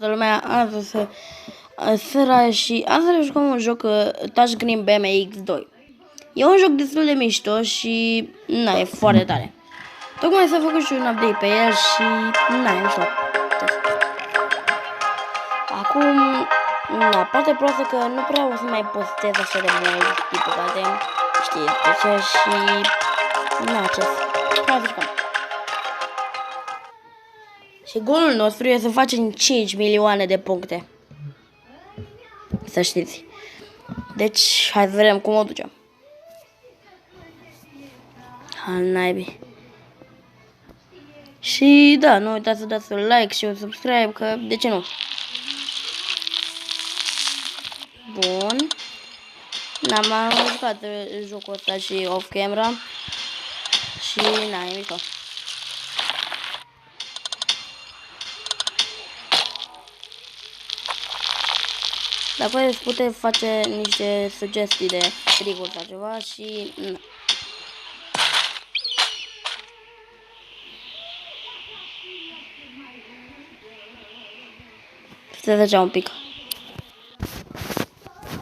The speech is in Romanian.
Toată lumea seara și astăzi jucăm un joc Touch Green BMX 2. E un joc destul de mișto și e foarte tare. Tocmai s-a făcut și un update pe el și e mișto. Acum, partea proastă că nu prea o să mai postez așa de mult, din păcate, știți de ce și ce hai să jucăm. Și golul nostru e să facem 5 milioane de puncte. Să știți. Deci, hai să vedem cum o ducem. Al naibii. Și da, nu uitați să dați un like și un subscribe, că de ce nu? Bun. Am jucat jocul ăsta și off camera. Și e mișto. Dacă puteți face niște sugestii de tricuri sau ceva și se zăcea un pic.